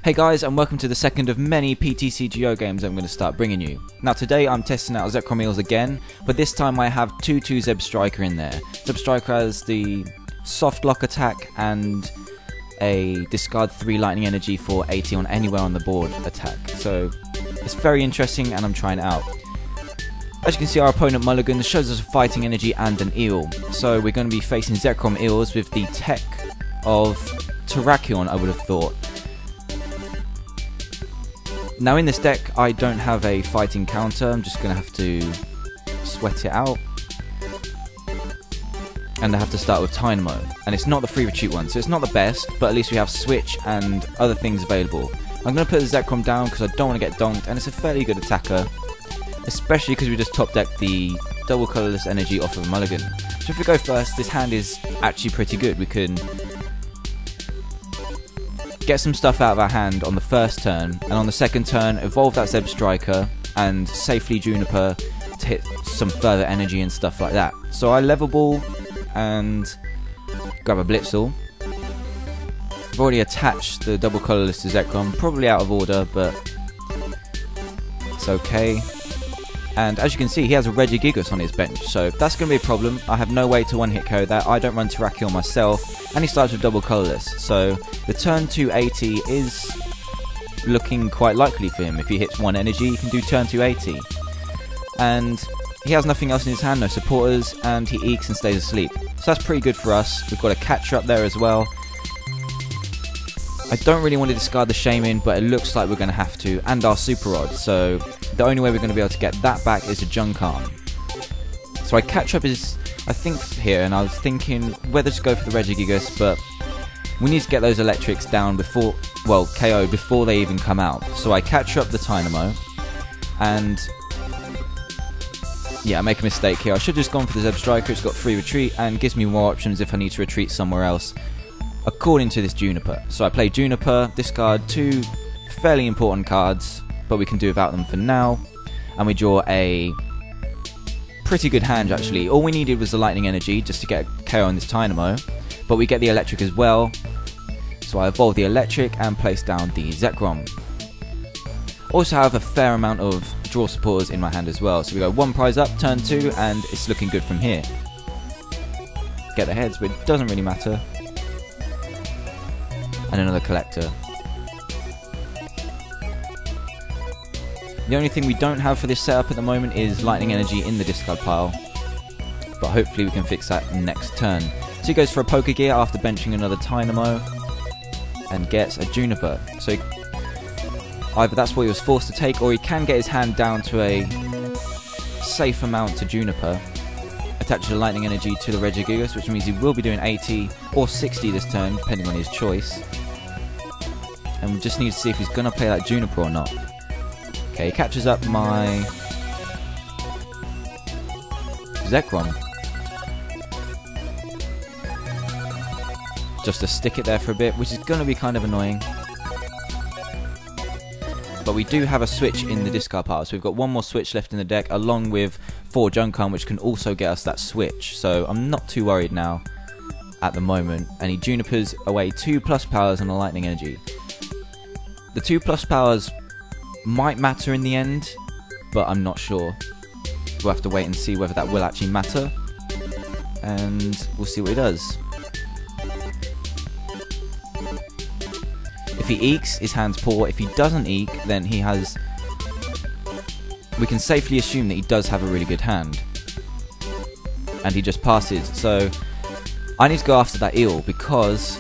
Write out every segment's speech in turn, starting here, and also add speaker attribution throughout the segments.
Speaker 1: Hey guys, and welcome to the second of many PTCGO games I'm going to start bringing you. Now today I'm testing out Zekrom Eels again, but this time I have 2-2 Zebstriker in there. Zebstriker has the soft lock attack and a discard 3 lightning energy for 80 on anywhere on the board attack. So it's very interesting and I'm trying it out. As you can see, our opponent Mulligan shows us a fighting energy and an eel. So we're going to be facing Zekrom Eels with the tech of Terrakion, I would have thought. Now in this deck I don't have a fighting counter, I'm just going to have to sweat it out. And I have to start with Dynamo, and it's not the free retreat one, so it's not the best, but at least we have Switch and other things available. I'm going to put the Zekrom down because I don't want to get donked, and it's a fairly good attacker, especially because we just top decked the double colourless energy off of Mulligan. So if we go first, this hand is actually pretty good. We can get some stuff out of our hand on the first turn, and on the second turn evolve that Zebstriker and safely Juniper to hit some further energy and stuff like that. So I level ball and grab a Blitzle. I've already attached the double colourless to Zekrom, probably out of order, but it's okay. And as you can see, he has a Regigigas on his bench, so that's going to be a problem. I have no way to one-hit KO that. I don't run Terrakion myself, and he starts with double colourless. So the turn 2 80 is looking quite likely for him. If he hits 1 energy, he can do turn 2 80. And he has nothing else in his hand, no supporters, and he eeks and stays asleep. So that's pretty good for us. We've got a catcher up there as well. I don't really want to discard the Shaman, but it looks like we're going to have to, and our Super Rod, so the only way we're going to be able to get that back is a Junk Arm. So I catch up is, I think, here, and I was thinking whether to go for the Regigigas, but we need to get those electrics down before, well, KO before they even come out. So I catch up the Dynamo, and yeah, I make a mistake here. I should have just gone for the Zebstriker. It's got free retreat and gives me more options if I need to retreat somewhere else, according to this Juniper. So I play Juniper, discard 2 fairly important cards, but we can do without them for now, and we draw a pretty good hand actually. All we needed was the lightning energy just to get a KO on this Dynamo, but we get the electric as well, so I evolve the electric and place down the Zekrom. Also have a fair amount of draw supporters in my hand as well, so we go 1 prize up, turn 2, and it's looking good from here. Get the heads, but it doesn't really matter. And another collector. The only thing we don't have for this setup at the moment is lightning energy in the discard pile, but hopefully we can fix that next turn. So he goes for a Poker Gear after benching another Dynamo and gets a Juniper. So either that's what he was forced to take, or he can get his hand down to a safe amount to Juniper, attach the lightning energy to the Regigigas, which means he will be doing 80 or 60 this turn, depending on his choice. And we just need to see if he's going to play that Juniper or not. Okay, he catches up my Zekrom. Just to stick it there for a bit, which is going to be kind of annoying. But we do have a switch in the discard pile, so we've got 1 more switch left in the deck, along with 4 Junk Arm, which can also get us that switch. So I'm not too worried now at the moment. And he Junipers away 2+ powers and a lightning energy. The 2+ powers might matter in the end, but I'm not sure. We'll have to wait and see whether that will actually matter, and we'll see what he does. If he eeks, his hand's poor. If he doesn't eek, then he has... we can safely assume that he does have a really good hand. And he just passes. So I need to go after that eel because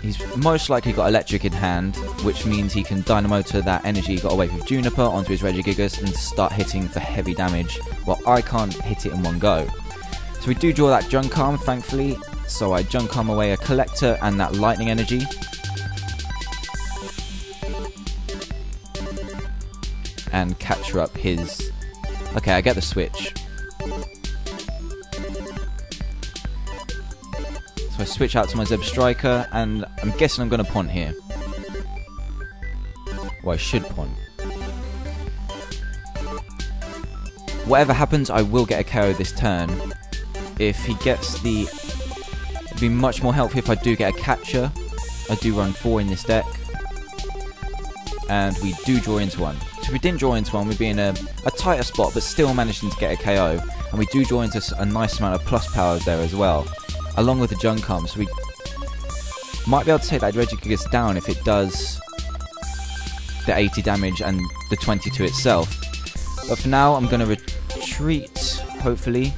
Speaker 1: he's most likely got electric in hand, which means he can Dynamo to that energy he got away with Juniper onto his Regigigas and start hitting for heavy damage, while I can't hit it in one go. So we do draw that Junk Arm, thankfully, so I Junk Arm away a collector and that lightning energy. And capture up his... okay, I get the switch. So I switch out to my Zebstriker, and I'm guessing I'm going to punt here. Well, I should punt. Whatever happens, I will get a KO this turn. If he gets the... it'd be much more helpful if I do get a catcher. I do run 4 in this deck. and we do draw into one. So if we didn't draw into one, we'd be in a tighter spot, but still managing to get a KO. And we do draw into a nice amount of plus powers there as well, along with the junk arm. So we might be able to take that Regigigas down if it does the 80 damage and the 22 itself. But for now, I'm going to retreat, hopefully.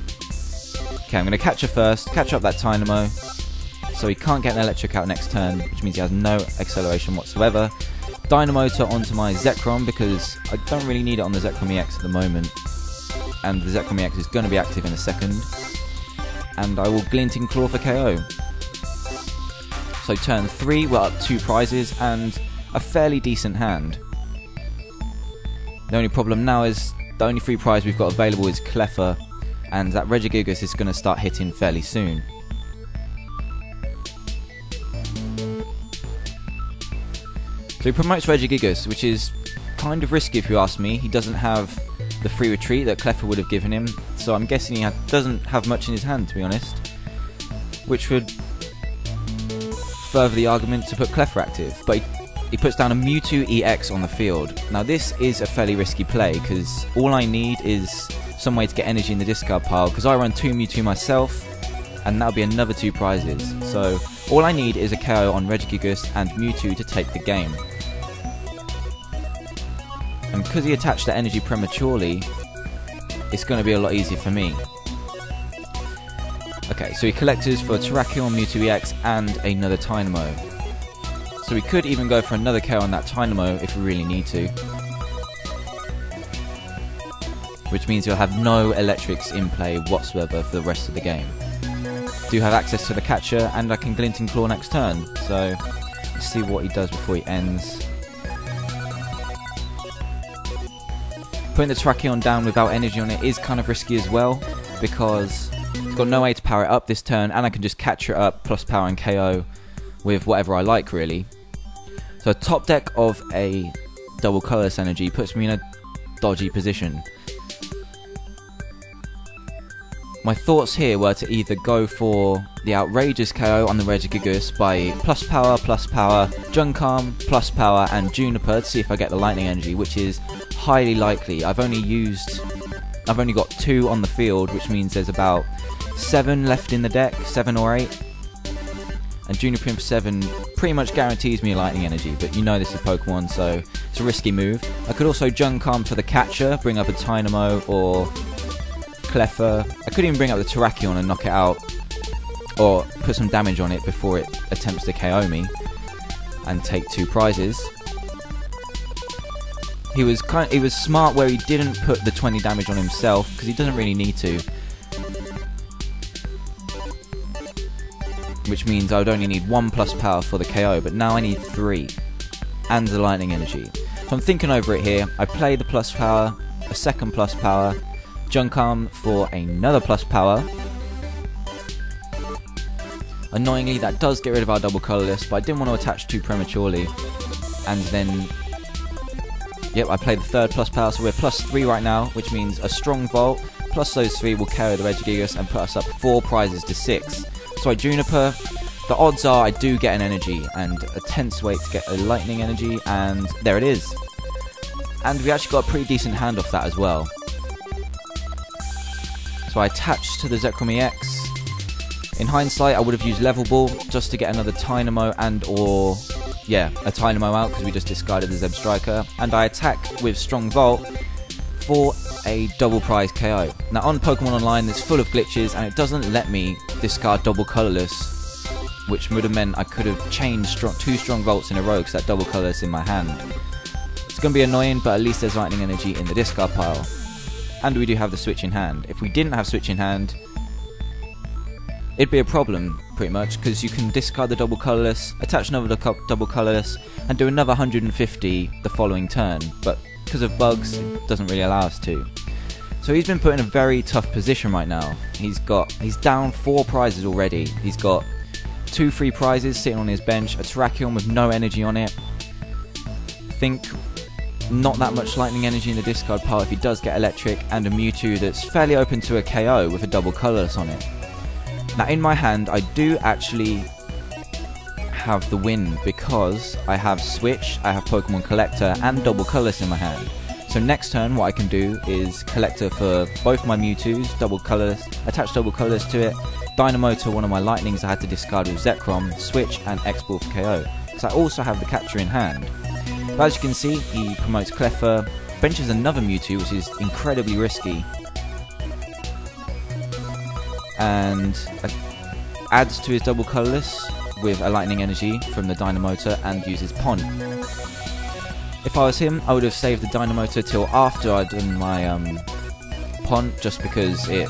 Speaker 1: Okay, I'm going to catch her first, catch up that Dynamo, so he can't get an electric out next turn, which means he has no acceleration whatsoever. Dynamotor onto my Zekrom, because I don't really need it on the Zekrom EX at the moment. And the Zekrom EX is going to be active in a second. And I will Glinting Claw for KO. So turn 3, we're up 2 prizes and a fairly decent hand. The only problem now is the only free prize we've got available is Cleffa, and that Regigigas is going to start hitting fairly soon. So he promotes Regigigas, which is kind of risky if you ask me. He doesn't have the free retreat that Cleffa would have given him, so I'm guessing he doesn't have much in his hand, to be honest. Which would further the argument to put Cleffa active, but he puts down a Mewtwo EX on the field. Now this is a fairly risky play, because all I need is some way to get energy in the discard pile, because I run 2 Mewtwo myself, and that'll be another 2 prizes. So all I need is a KO on Regigigas and Mewtwo to take the game. And because he attached the energy prematurely, it's going to be a lot easier for me. Okay, so he collectors for Terrakion, Mewtwo EX, and another Dynamo. So we could even go for another KO on that Dynamo if we really need to. Which means he'll have no electrics in play whatsoever for the rest of the game. Do have access to the catcher, and I can Glinting Claw next turn. So let's see what he does before he ends. Putting the Terrakion down without energy on it is kind of risky as well, because it's got no way to power it up this turn, and I can just catch it up, plus power and KO with whatever I like, really. So a top deck of a double colourless energy puts me in a dodgy position. My thoughts here were to either go for the outrageous KO on the Regigigas by plus power, junk arm, plus power, and Juniper to see if I get the lightning energy, which is highly likely. I've only got 2 on the field, which means there's about 7 left in the deck, 7 or 8. And Juniper for 7 pretty much guarantees me a lightning energy, but you know this is Pokemon, so it's a risky move. I could also junk arm for the catcher, bring up a Dynamo or Cleffa. I could even bring up the Terrakion and knock it out, or put some damage on it before it attempts to KO me and take 2 prizes. He was smart where he didn't put the 20 damage on himself, because he doesn't really need to. Which means I would only need 1 plus power for the KO, but now I need 3 and the lightning energy. So I'm thinking over it here. I play the plus power, a second plus power, junk arm for another plus power. Annoyingly, that does get rid of our double colourless, but I didn't want to attach too prematurely. And then, yep, I play the third plus power, so we're plus 3 right now, which means a strong Volt plus those 3 will carry the Regigigas and put us up 4 prizes to 6. So I Juniper. The odds are I do get an energy, and a tense wait to get a lightning energy, and there it is. And we actually got a pretty decent hand off that as well. So I attached to the Zekrom EX. In hindsight, I would have used Level Ball just to get another Dynamo a Dynamo out, because we just discarded the Zeb Striker. And I attack with Strong Volt for a double prize KO. Now on Pokemon Online, it's full of glitches, and it doesn't let me discard double colourless, which would have meant I could have changed 2 Strong Volts in a row, because that double colourless in my hand. It's going to be annoying, but at least there's lightning energy in the discard pile. And we do have the switch in hand. If we didn't have switch in hand, it'd be a problem, pretty much, because you can discard the double colourless, attach another double colourless, and do another 150 the following turn, but because of bugs, it doesn't really allow us to. So he's been put in a very tough position right now. He's down 4 prizes already. He's got 2 free prizes sitting on his bench, a Terrakion with no energy on it. I think not that much lightning energy in the discard pile if he does get electric, and a Mewtwo that's fairly open to a KO with a double colourless on it. Now in my hand, I do actually have the win because I have Switch, I have Pokemon Collector and Double Colorless in my hand. So next turn what I can do is Collector for both my Mewtwo's, Double Colorless, attach Double Colorless to it, Dynamotor one of my Lightnings I had to discard with Zekrom, Switch and X-Ball for KO. So I also have the capture in hand. But as you can see, he promotes Cleffa, benches another Mewtwo which is incredibly risky, and adds to his Double Colorless with a Lightning Energy from the Dynamotor and uses Pond. If I was him, I would have saved the Dynamotor till after I'd done my Pond, just because it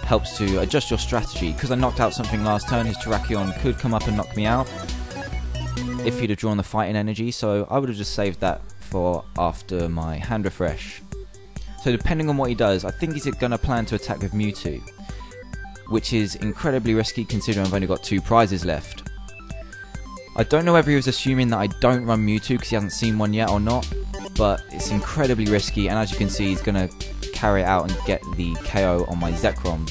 Speaker 1: helps to adjust your strategy. Because I knocked out something last turn, his Terrakion could come up and knock me out if he'd have drawn the Fighting Energy, so I would have just saved that for after my hand refresh. So depending on what he does, I think he's going to plan to attack with Mewtwo, which is incredibly risky considering I've only got 2 prizes left. I don't know whether he was assuming that I don't run Mewtwo because he hasn't seen one yet or not, but it's incredibly risky, and as you can see he's going to carry it out and get the KO on my Zekrom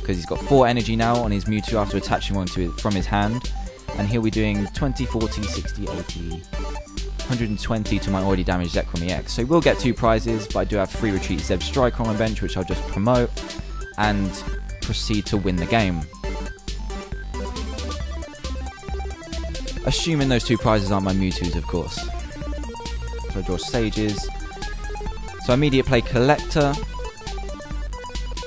Speaker 1: because he's got 4 energy now on his Mewtwo after attaching one to it from his hand, and he'll be doing 20, 40, 60, 80, 120 to my already damaged Zekrom EX. So he will get 2 prizes, but I do have 3 Retreat Zeb Striker on my bench which I'll just promote and proceed to win the game. Assuming those 2 prizes aren't my Mewtwo's, of course. So I draw Sages. So I immediately play Collector,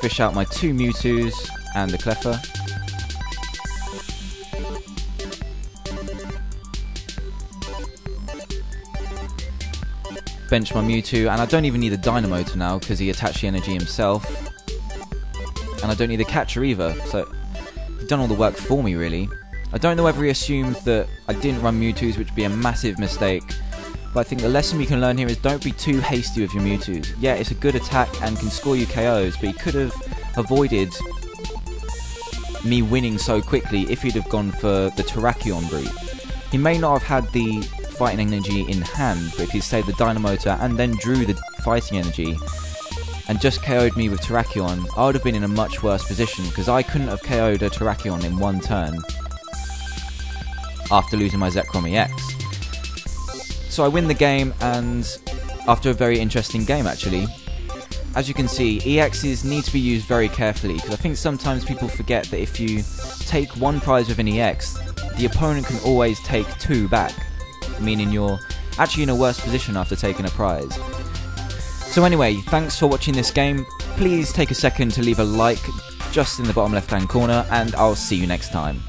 Speaker 1: fish out my 2 Mewtwo's and the Cleffa. Bench my Mewtwo, and I don't even need the Dynamotor now because he attached the energy himself. And I don't need the catcher either, so he's done all the work for me really. I don't know whether he assumed that I didn't run Mewtwo's, which would be a massive mistake, but I think the lesson we can learn here is don't be too hasty with your Mewtwo's. Yeah, it's a good attack and can score you KOs, but he could have avoided me winning so quickly if he'd have gone for the Terrakion route. He may not have had the Fighting Energy in hand, but if he saved the Dynamotor and then drew the Fighting Energy and just KO'd me with Terrakion, I would have been in a much worse position because I couldn't have KO'd a Terrakion in 1 turn after losing my Zekrom EX. So I win the game, and after a very interesting game actually. As you can see, EXs need to be used very carefully because I think sometimes people forget that if you take 1 prize with an EX, the opponent can always take 2 back, meaning you're actually in a worse position after taking a prize. So anyway, thanks for watching this game. Please take a second to leave a like just in the bottom left hand corner, and I'll see you next time.